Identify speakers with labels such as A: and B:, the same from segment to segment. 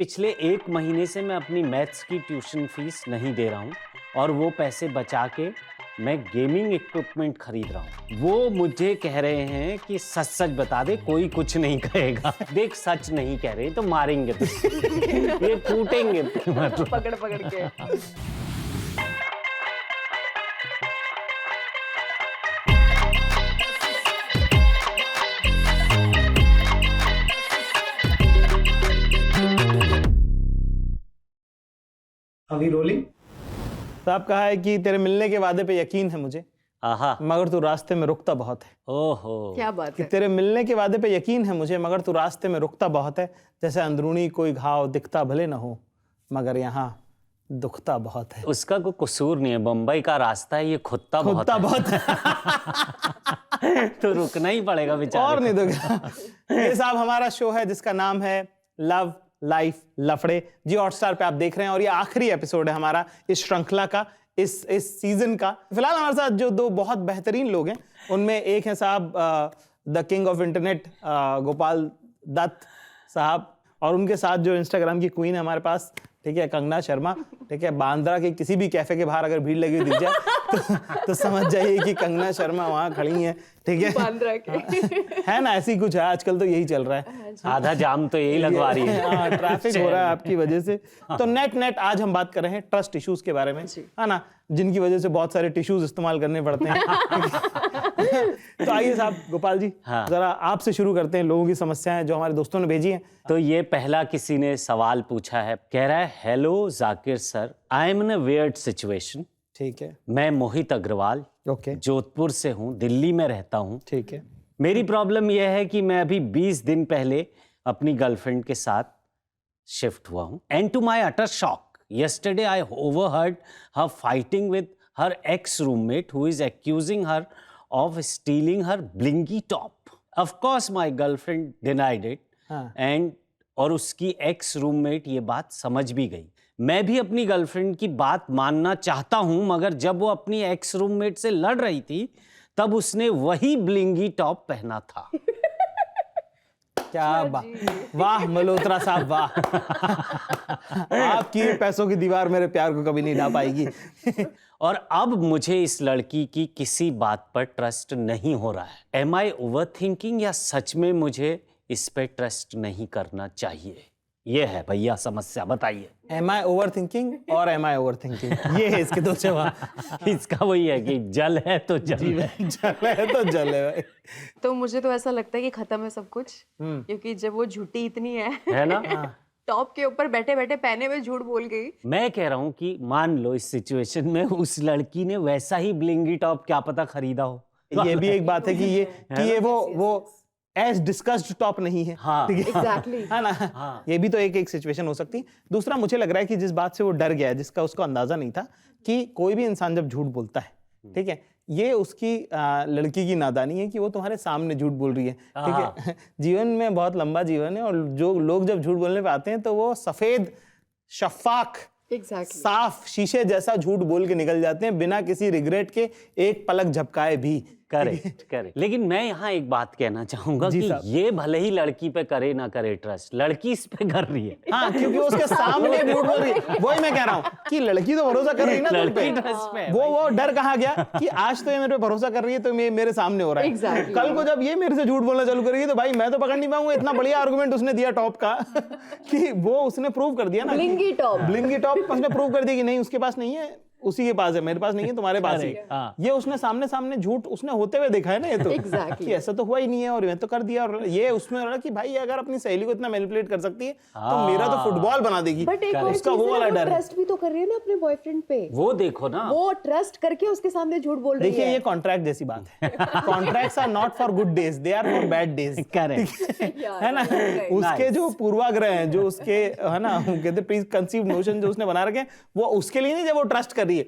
A: पिछले 1 महीने से मैं अपनी मैथ्स की ट्यूशन फीस नहीं दे रहा हूँ और वो पैसे बचा के मैं गेमिंग इक्विपमेंट खरीद रहा हूँ। वो मुझे कह रहे हैं कि सच सच बता दे, कोई कुछ नहीं कहेगा। देख, सच नहीं कह रहे तो मारेंगे तुझे। ये कूटेंगे मतलब।
B: पकड़ पकड़ के।
C: अभी रोलिंग। साहब कहा है कि तेरे मिलने के वादे पे यकीन है मुझे,
A: आहा,
C: मगर तू रास्ते में रुकता बहुत है।
A: ओहो,
B: क्या बात
C: कि
B: है।
C: तेरे मिलने के वादे पे यकीन है मुझे, मगर तू रास्ते में रुकता बहुत है। जैसे अंदरूनी कोई घाव दिखता भले न हो, मगर यहाँ दुखता बहुत है।
A: उसका कोई कसूर नहीं है, बम्बई का रास्ता है, ये खुदता बहुत है।
C: बहुत है।
A: तो रुकना ही पड़ेगा बेचारे
C: और
A: को।
C: नहीं तो क्या। ये साहब हमारा शो है जिसका नाम है लव लाइफ लफड़े, जी हॉटस्टार पे आप देख रहे हैं, और ये आखिरी एपिसोड है हमारा इस श्रृंखला का, इस सीजन का। फिलहाल हमारे साथ जो दो बहुत बेहतरीन लोग हैं, उनमें एक है साहब the king of internet Gopal Dutt साहब, और उनके साथ जो इंस्टाग्राम की क्वीन है हमारे पास, ठीक है, कंगना शर्मा। ठीक है, बांद्रा के किसी भी कैफे के बाहर अगर भीड़ लगी हुई दिख जाए तो समझ जाइए कि कंगना शर्मा वहाँ खड़ी हैं। ठीक है,
B: बांद्रा के।
C: है ना, ऐसी कुछ है आजकल, तो यही चल रहा है।
A: आधा जाम तो यही लगवा रही है।
C: हाँ, ट्रैफिक हो रहा है आपकी वजह से। तो नेट आज हम बात कर रहे हैं ट्रस्ट इश्यूज के बारे में, है ना, जिनकी वजह से बहुत सारे टिश्यूज इस्तेमाल करने पड़ते हैं। तो आइए साहब गोपाल जी,
A: हाँ।
C: जरा आपसे शुरू करते हैं, लोगों की समस्याएं जो हमारे दोस्तों ने भेजी हैं।
A: तो ये पहला किसी ने सवाल पूछा है, कह रहा है, hello Zakir sir, I am in a weird situation.
C: ठीक है,
A: मैं मोहित अग्रवाल
C: ओके,
A: जोधपुर से हूँ, दिल्ली में रहता हूँ।
C: ठीक है,
A: मेरी प्रॉब्लम यह है कि मैं अभी 20 दिन पहले अपनी गर्लफ्रेंड के साथ शिफ्ट हुआ हूँ। And to my utter shock, yesterday I overheard her fighting with her ex-roommate who is accusing her of stealing her blingy top. Of course my girlfriend denied it.
C: हाँ।
A: and और उसकी ex roommate ये बात समझ भी गई। मैं भी अपनी गर्लफ्रेंड की बात मानना चाहता हूँ, मगर जब वो अपनी ex roommate से लड़ रही थी तब उसने वही ब्लिंगी टॉप पहना था।
C: क्या बात, वाह मल्होत्रा साहब वाह। आपकी पैसों की दीवार मेरे प्यार को कभी नहीं ढा पाएगी।
A: और अब मुझे इस लड़की की किसी बात पर ट्रस्ट नहीं हो रहा है। एम आई ओवर थिंकिंग, या सच में मुझे इस पे ट्रस्ट नहीं करना चाहिए? ये है भैया समस्या, बताइए।
C: एम आई ओवर थिंकिंग और एम आई ओवर थिंकिंग, ये है इसके दो जवाब।
A: इसका वही है कि जल है तो जल है।
C: जल है तो जल है भाई।
B: तो मुझे तो ऐसा लगता है कि खत्म है सब कुछ, क्योंकि जब वो झूठी इतनी है
A: ना?
B: टॉप के ऊपर बैठे बैठे पहने हुए झूठ बोल गई।
A: मैं कह रहा हूँ कि मान लो इस सिचुएशन में उस लड़की ने वैसा ही ब्लिंगी टॉप क्या पता खरीदा हो।
C: ये भी एक बात है कि ये वो एज डिस्कस्ड टॉप नहीं है।
A: हाँ,
C: ठीक है?
B: एग्जैक्टली।
C: है ना?
A: हाँ।
C: ये भी तो एक सिचुएशन हो सकती है। दूसरा, मुझे लग रहा है कि जिस बात से वो डर गया है, जिसका उसको अंदाजा नहीं था, कि कोई भी इंसान जब झूठ बोलता है, ठीक है, ये उसकी लड़की की नादानी है कि वो तुम्हारे सामने झूठ बोल रही है। ठीक है, जीवन में बहुत लंबा जीवन है, और जो लोग जब झूठ बोलने पे आते हैं तो वो सफेद शफाक
B: एग्जैक्टली।
C: साफ शीशे जैसा झूठ बोल के निकल जाते हैं, बिना किसी रिग्रेट के, एक पलक झपकाए भी।
A: करेक्ट। लेकिन मैं यहाँ एक बात कहना चाहूंगा कि ये भले ही लड़की पे करे ना करे ट्रस्ट, लड़की इस पे कर रही है।
C: हाँ, क्योंकि उसके सामने झूठ बोल रही है। वही मैं कह रहा हूँ कि लड़की तो भरोसा कर रही है ना तुम पे।
A: लड़की ट्रस्ट पे है
C: वो डर कहाँ गया कि आज तो ये मेरे पे भरोसा कर रही है, तो मेरे सामने हो रहा है।
B: Exactly.
C: कल को जब ये मेरे से झूठ बोलना चालू करेगी तो भाई मैं तो पकड़ नहीं पाऊंगा। इतना बढ़िया आर्गुमेंट उसने दिया टॉप का कि वो उसने प्रूव कर दिया ना,
B: ब्लिंगी टॉप
C: उसने प्रूव कर दिया कि नहीं, उसके पास नहीं है, उसी के पास है, मेरे पास नहीं है, तुम्हारे पास है।
A: हाँ।
C: ये उसने सामने झूठ उसने होते हुए देखा है ना, ये तो
B: Exactly.
C: कि ऐसा तो हुआ ही नहीं है और मैं तो कर दिया। और ये उसमें रहा कि भाई अगर अपनी सहेली को इतना मैनिपुलेट कर सकती है तो मेरा तो फुटबॉल बना देगी।
B: बट एक और
C: उसका वो वाला डर है।
B: ट्रस्ट भी तो कर रही है ना अपने बॉयफ्रेंड पे।
A: वो देखो ना,
B: वो ट्रस्ट करके उसके सामने झूठ बोल रही
C: देखिए,
B: है।
C: ये कॉन्ट्रैक्ट जैसी बात है। Contracts are not for good days, they are for bad days.
A: Correct
C: है ना? उसके जो पूर्वाग्रह हैं, जो उसके, है ना, कहते प्री कंसीव्ड नोशन जो उसने बना रखे हैं, वो उसके लिए नहीं, जब वो ट्रस्ट कर रही है,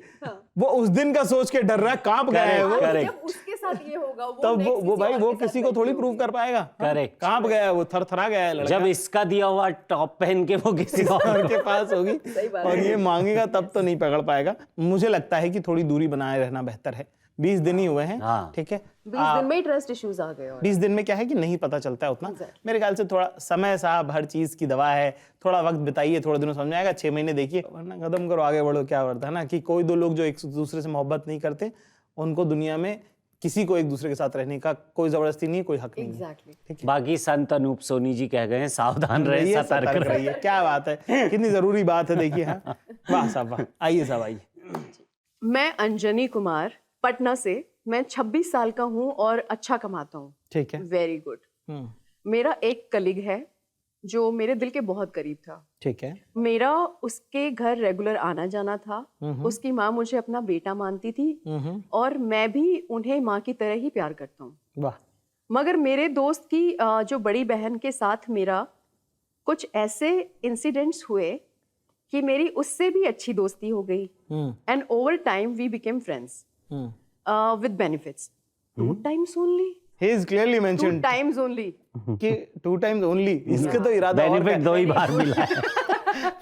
C: वो उस दिन का सोच के डर रहा है, कांप गया है वो।
B: जब उसके साथ ये होगा
C: तब वो भाई वो किसी को थोड़ी प्रूव कर पाएगा।
A: करेक्ट।
C: कांप गया है वो, थरथरा गया है लड़का।
A: जब इसका दिया हुआ टॉप पहन के वो किसी
C: और के पास होगी और ये मांगेगा तब तो नहीं पकड़ पाएगा। मुझे लगता है कि थोड़ी दूरी बनाए रहना बेहतर है, 20 दिन ही हुए हैं।
A: हाँ।
C: ठीक है,
B: 20 दिन में ही ट्रस्ट इश्यूज आ गए। और
C: 20 दिन में क्या है कि नहीं पता चलता है उतना। मेरे ख्याल से थोड़ा समय साहब हर चीज की दवा है, थोड़ा वक्त बिताइए, थोड़े दिनों समझ में आएगा। 6 महीने देखिए, वरना कदम करो आगे बढ़ो। क्या होता है ना कि कोई दो लोग जो एक दूसरे से मोहब्बत नहीं करते, उनको दुनिया में किसी को एक दूसरे के साथ रहने का कोई जबरदस्ती नहीं, कोई हक नहीं है।
B: एग्जैक्टली।
A: बाकी संत अनूप सोनी जी कह गए हैं, सावधान रहे,
C: रहिए,
A: सतर्क
C: सतर्क
A: रहे।
C: रहिए। क्या बात है, कितनी जरूरी बात है, देखिए। हाँ, वाह साहब वाह। आइए साहब आइए।
B: मैं अंजनी कुमार, पटना से। मैं 26 साल का हूँ और अच्छा कमाता हूँ।
C: ठीक है।
B: Very good. मेरा एक कलीग है जो मेरे दिल के बहुत करीब था।
C: ठीक है।
B: मेरा उसके घर रेगुलर आना जाना था। उसकी माँ मुझे अपना बेटा मानती थी और मैं भी उन्हें माँ की तरह ही प्यार करता हूँ।
C: वाह।
B: मगर मेरे दोस्त की जो बड़ी बहन के साथ मेरा कुछ ऐसे इंसिडेंट्स हुए कि मेरी उससे भी अच्छी दोस्ती हो गई। And over time we became friends with benefits. 2 times only?
C: He is clearly
B: 2
C: mentioned
B: times only?
C: कि 2 times only। इसके तो इरादा और
A: बेनिफिट 2 ही बार मिला है।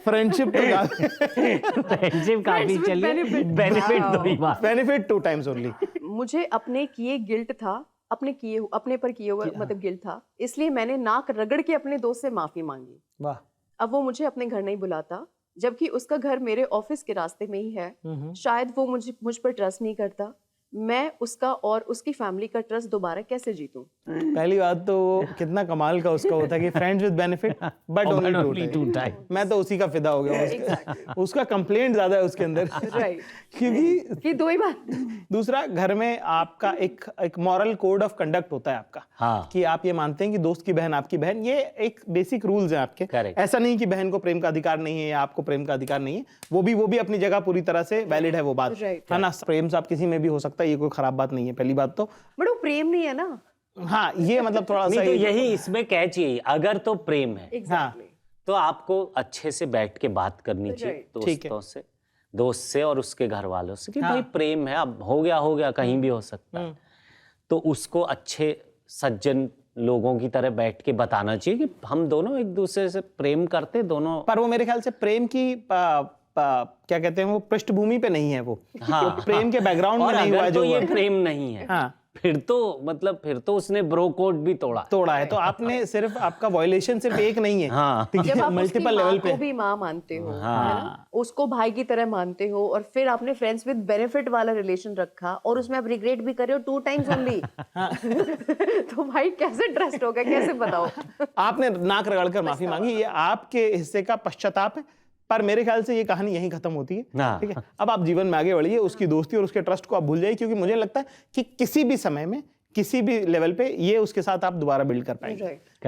C: फ्रेंडशिप तो
A: फ्रेंडशिप काफी
B: Friends with
A: चली,
B: benefit.
A: Benefit
B: Wow.
A: 2 ही बार।
C: Benefit 2 times only।
B: मुझे अपने किए गिल्ट था, अपने पर किए हुए मतलब गिल्ट था, इसलिए मैंने नाक रगड़ के अपने दोस्त से माफी मांगी।
C: वाह।
B: अब वो मुझे अपने घर नहीं बुलाता, जबकि उसका घर मेरे ऑफिस के रास्ते में ही है। शायद वो मुझ पर ट्रस्ट नहीं करता। मैं उसका और उसकी फैमिली का ट्रस्ट दोबारा कैसे जीतूं?
C: पहली बात तो कितना कमाल का उसका होता है कि friends with benefit but only 2 time. मैं तो उसी का फिदा हो गया। उसका कंप्लेंट ज्यादा है उसके अंदर।
B: राइट।
C: क्योंकि
B: 2 ही बार।
C: दूसरा, घर में आपका एक मॉरल कोड ऑफ कंडक्ट होता है आपका।
A: हाँ।
C: कि आप ये मानते हैं कि दोस्त की बहन आपकी बहन, ये एक बेसिक रूल्स हैं आपके।
A: Correct.
C: ऐसा नहीं कि बहन को प्रेम का अधिकार नहीं है या आपको प्रेम का अधिकार नहीं है। वो भी अपनी जगह पूरी तरह से वैलिड है वो बात।
B: Right.
C: है ना। प्रेम साहब किसी में भी हो सकता है, ये कोई खराब बात नहीं है। पहली बात तो
B: बट वो प्रेम नहीं है ना।
C: हाँ, ये मतलब थोड़ा
A: नहीं
C: सा
A: तो यही इसमें कैच यही, अगर तो प्रेम है
B: एग्जैक्टली।
A: तो आपको अच्छे से बैठ के बात करनी चाहिए
C: ठीक है।
A: दोस्तों से, दोस्त से और उसके घर वालों से कि भाई प्रेम है, अब हो गया कहीं भी हो सकता है। तो उसको अच्छे सज्जन लोगों की तरह बैठ के बताना चाहिए कि हम दोनों एक दूसरे से प्रेम करते दोनों।
C: पर वो मेरे ख्याल से प्रेम की क्या कहते हैं, वो पृष्ठभूमि पे नहीं है वो।
A: हाँ,
C: प्रेम के बैकग्राउंड में नहीं हुआ है
A: तो
C: जो
A: ये
C: हुआ।
A: प्रेम नहीं है।
C: हाँ।
A: फिर तो उसने ब्रो कोड भी तोड़ा
C: है। तो आपने सिर्फ आपका वायलेशन सिर्फ एक नहीं है।
A: हाँ।
C: ठीक
B: जब
C: है,
B: आप उसकी
C: मल्टीपल
B: माँ
C: लेवल
B: को
C: पे।
B: भी माँ मानते हो, है ना? उसको भाई की तरह मानते हो और फिर आपने फ्रेंड्स विद बेनिफिट वाला रिलेशन रखा और उसमें आप रिग्रेट भी कर रहे हो 2 times only। तो भाई कैसे ट्रस्ट होगा, कैसे बताओ?
C: आपने नाक रगड़कर माफी मांगी, ये आपके हिस्से का पश्चाताप है। पर मेरे ख्याल से ये कहानी यहीं खत्म होती है। ठीक है, अब आप जीवन में आगे बढ़िए, उसकी दोस्ती और उसके ट्रस्ट को आप भूल जाइए, क्योंकि मुझे लगता है कि किसी भी समय में किसी भी लेवल पे ये उसके साथ आप दोबारा बिल्ड कर पाएंगे।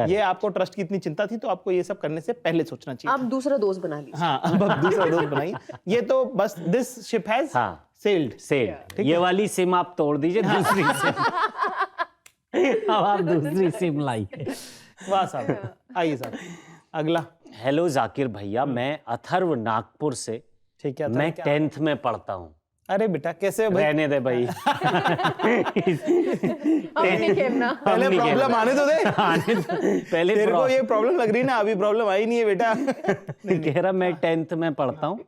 C: ये आपको ट्रस्ट की इतनी चिंता थी तो आपको ये सब करने से पहले सोचना चाहिए।
B: आप दूसरा दोस्त बना लीजिए।
C: हाँ, अब आप दूसरा दोस्त बनाइए। ये तो बस दिस शिप हैज सेल्ड।
A: ये वाली सिम आप तोड़ दीजिए, दूसरी सिम अब आप दूसरी सिम लाइए।
C: वाह साहब, आइए साहब अगला।
A: हेलो जाकिर भैया, मैं अथर्व नागपुर से।
C: ठीक है,
A: मैं 10th में पढ़ता हूँ।
C: अरे बेटा कैसे हो भाई?
A: रहने दे भाई।
B: नहीं खेलना।
C: पहले प्रॉब्लम आने तो दे।
A: पहले
C: तेरे को ये प्रॉब्लम लग रही ना, अभी प्रॉब्लम आई नहीं है बेटा।
A: कह रहा मैं 10th में पढ़ता हूँ,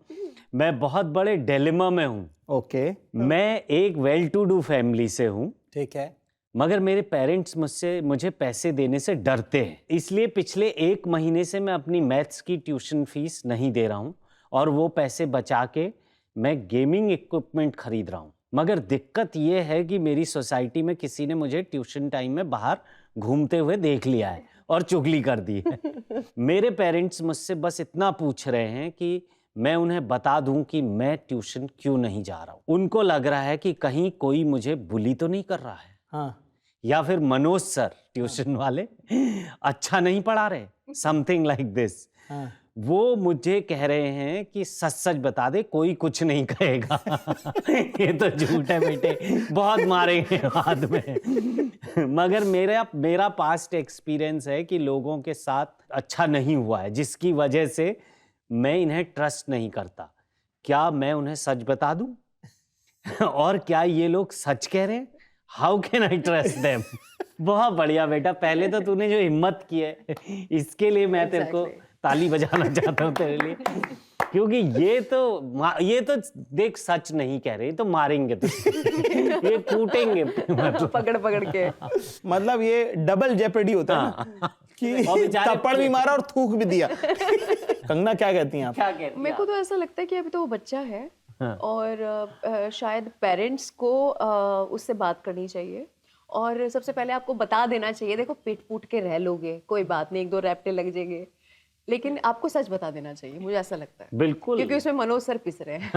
A: मैं बहुत बड़े डिलेमा में हूँ।
C: ओके।
A: मैं एक वेल टू डू फैमिली से हूँ,
C: ठीक है।
A: मगर मेरे पेरेंट्स मुझे पैसे देने से डरते हैं, इसलिए पिछले 1 महीने से मैं अपनी मैथ्स की ट्यूशन फीस नहीं दे रहा हूँ और वो पैसे बचा के मैं गेमिंग इक्विपमेंट खरीद रहा हूँ। मगर दिक्कत ये है कि मेरी सोसाइटी में किसी ने मुझे ट्यूशन टाइम में बाहर घूमते हुए देख लिया है और चुगली कर दी है। मेरे पेरेंट्स मुझसे बस इतना पूछ रहे हैं कि मैं उन्हें बता दूं कि मैं ट्यूशन क्यों नहीं जा रहा हूँ। उनको लग रहा है कि कहीं कोई मुझे बुली तो नहीं कर रहा है,
C: हाँ।
A: या फिर मनोज सर ट्यूशन वाले अच्छा नहीं पढ़ा रहे, समथिंग लाइक दिस। वो मुझे कह रहे हैं कि सच सच बता दे, कोई कुछ नहीं कहेगा। ये तो झूठ है बेटे, बहुत मारेंगे बाद में। मगर मेरा पास्ट एक्सपीरियंस है कि लोगों के साथ अच्छा नहीं हुआ है, जिसकी वजह से मैं इन्हें ट्रस्ट नहीं करता। क्या मैं उन्हें सच बता दूं? और क्या ये लोग सच कह रहे हैं? How can I trust them? बहुत बढ़िया बेटा, पहले तो तूने जो हिम्मत की है इसके लिए मैं तेरे को ताली बजाना चाहता हूँ तेरे लिए। क्योंकि ये तो देख सच नहीं कह रहे, ये तो मारेंगे तो ये कूटेंगे मतलब।
B: पकड़ के।
C: मतलब ये डबल जेपरडी होता है ना कि
A: और बेचारे-
C: थप्पड़ भी मारा और थूक भी दिया। कंगना क्या कहती हैं आप?
A: क्या कहते हैं
B: मेरे को तो ऐसा लगता है कि अभी तो वो बच्चा है और शायद पेरेंट्स को उससे बात करनी चाहिए और सबसे पहले आपको बता देना चाहिए, देखो पिट पुट के रह लोगे कोई बात नहीं, 1-2 रैपटे लग जाएंगे, लेकिन आपको सच बता देना चाहिए, मुझे ऐसा लगता है।
A: बिल्कुल।
B: क्योंकि उसमें मनोज सर पिस रहे हैं।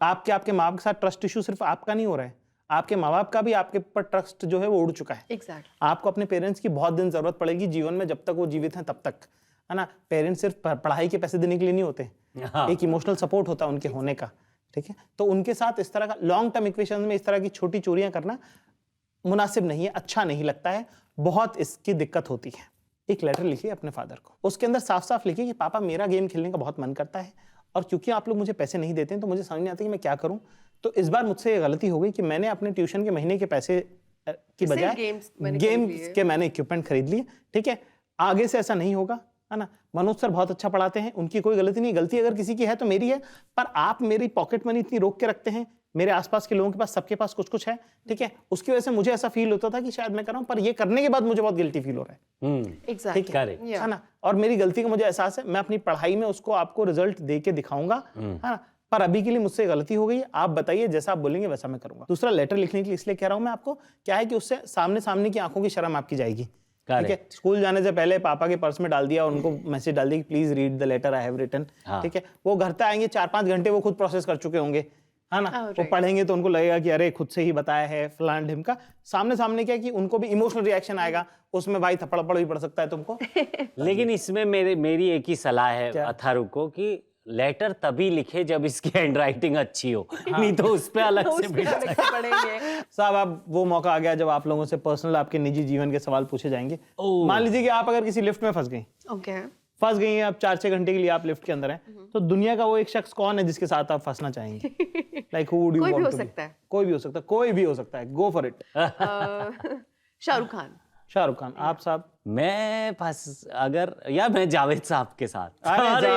C: आपके माँ बाप के साथ ट्रस्ट इशू सिर्फ आपका नहीं हो रहा है, आपके माँ बाप का भी आपके ऊपर ट्रस्ट जो है वो उड़ चुका है।
B: एग्जैक्टली।
C: आपको अपने पेरेंट्स की बहुत दिन जरूरत पड़ेगी जीवन में, जब तक वो जीवित हैं तब तक, है ना। पेरेंट्स सिर्फ पढ़ाई के पैसे देने के लिए नहीं होते, एक इमोशनल सपोर्ट होता है उनके होने का, ठीक है। तो उनके साथ इस तरह का लॉन्ग टर्म इक्वेशन में इस तरह की छोटी चोरियां करना मुनासिब नहीं है, अच्छा नहीं लगता है, बहुत इसकी दिक्कत होती है। एक लेटर लिखिए अपने फादर को, उसके अंदर साफ साफ लिखिए कि पापा मेरा गेम खेलने का बहुत मन करता है और क्योंकि आप लोग मुझे पैसे नहीं देते हैं तो मुझे समझ नहीं आता कि मैं क्या करूं। तो इस बार मुझसे ये गलती हो गई कि मैंने अपने ट्यूशन के महीने के पैसे की बजाय गेम्स के मैंने इक्विपमेंट खरीद लिए, ठीक है। आगे से ऐसा नहीं होगा, है ना। मनोज सर बहुत अच्छा पढ़ाते हैं, उनकी कोई गलती नहीं, गलती अगर किसी की है तो मेरी है, पर आप मेरी पॉकेट मनी इतनी रोक के रखते हैं, मेरे आसपास के लोगों के पास सबके पास कुछ कुछ है, ठीक है। उसकी वजह से मुझे ऐसा फील होता था कि शायद मैं कर रहा हूं, पर ये करने के बाद मुझे बहुत गिल्टी फील हो रहा है।
B: एग्जैक्टली,
C: है ना। और मेरी गलती का मुझे एहसास है, मैं अपनी पढ़ाई में उसको आपको रिजल्ट दे के दिखाऊंगा, है ना। पर अभी के लिए मुझसे गलती हो गई, आप बताइए जैसा आप बोलेंगे वैसा मैं करूंगा। दूसरा लेटर लिखने के लिए इसलिए कह रहा हूं मैं आपको, क्या है कि उससे सामने की आंखों की शर्म आपकी जाएगी, ठीक है। स्कूल जाने से पहले पापा के पर्स में डाल दिया और उनको मैसेज डाल दिया कि please read the letter I have written, ठीक है। वो घर तक आएंगे, 4-5 घंटे वो खुद प्रोसेस कर चुके होंगे, है ना। वो पढ़ेंगे तो उनको लगेगा कि अरे खुद से ही बताया है फलान ढिमका। सामने क्या कि उनको भी इमोशनल रिएक्शन आएगा, उसमें भाई थप्पड़ भी पड़ सकता है तुमको।
A: लेकिन इसमें मेरी एक ही सलाह है अथर्व को कि लेटर तभी लिखे जब इसकी हैंडराइटिंग अच्छी हो, नहीं तो उस पे अलग से
B: पढ़ेंगे।
C: साहब अब वो मौका आ गया जब आप लोगों से पर्सनल आपके निजी जीवन के सवाल पूछे जाएंगे। मान लीजिए कि आप अगर किसी लिफ्ट में फंस गई, फंस गई हैं, आप 4-6 घंटे के लिए आप लिफ्ट के अंदर हैं, तो दुनिया का वो एक शख्स कौन है जिसके साथ आप फंसना चाहेंगे? Like who would you want to be? कोई भी हो सकता है, go for it.
B: Shahrukh Khan.
C: आप साहब?
A: मैं मैं जावेद साहब के साथ।
C: अरे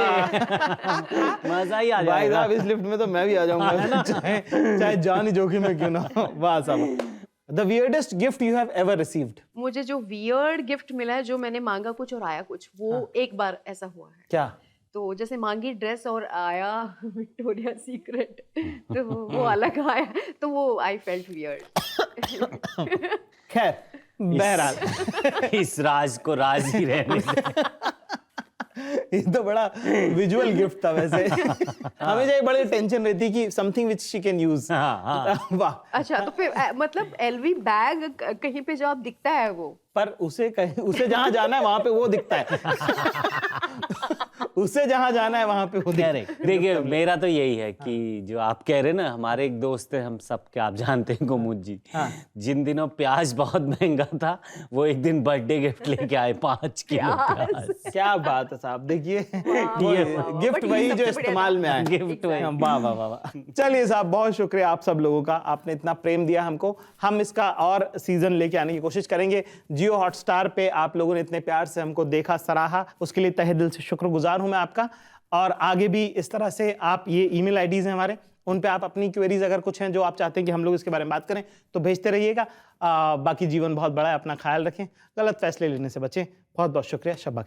A: मजा ही आ जाएगा
C: भाई साहब, इस लिफ्ट में तो मैं भी आ जाऊंगा, चाहे जान ही जोखिम में क्यों ना हो। वाह साहब। The weirdest gift you have ever received?
B: मुझे जो वियर्ड गिफ्ट मिला है, जो मैंने मांगा कुछ और आया कुछ, वो एक बार ऐसा हुआ है।
C: क्या?
B: तो जैसे मांगी ड्रेस और आया विक्टोरिया सीक्रेट, तो वो अलग आया, तो वो आई फेल्ट वियर्ड।
C: खैर बहरहाल
A: इस राज को राज ही रहने दे।
C: ये तो बड़ा विजुअल गिफ्ट था वैसे। हमें बड़ी टेंशन रहती कि something which she can use. वाह।
B: अच्छा, तो फिर मतलब एलवी बैग कहीं पे जब दिखता है वो,
C: पर उसे जहां जाना है वहां पे वो दिखता है। उसे जहां जाना है वहां पे वो दिखता है।
A: देखिए मेरा तो यही है कि जो आप कह रहे हैं ना, हमारे एक दोस्त है, हम सब के आप जानते हैं, गुमुद जी। जिन दिनों प्याज बहुत महंगा था, वो एक दिन बर्थडे गिफ्ट लेके आए 5 किलो प्याज।
C: क्या बात है साहब, देखिए गिफ्ट वही जो इस्तेमाल में आए।
A: गिफ्ट वही।
C: वाह वाह वाह। चलिए साहब, बहुत शुक्रिया आप सब लोगों का, आपने इतना प्रेम दिया हमको। हम इसका और सीजन लेके आने की कोशिश करेंगे। जियो हॉटस्टार पे आप लोगों ने इतने प्यार से हमको देखा, सराहा, उसके लिए तहे दिल से शुक्रगुजार हूं मैं आपका। और आगे भी इस तरह से आप, ये ईमेल आईडीज हैं हमारे, उन पे आप अपनी क्वेरीज अगर कुछ हैं जो आप चाहते हैं कि हम लोग इसके बारे में बात करें तो भेजते रहिएगा। बाकी जीवन बहुत बड़ा है, अपना ख्याल रखें, गलत फैसले लेने से बचें। बहुत बहुत शुक्रिया। शब्बा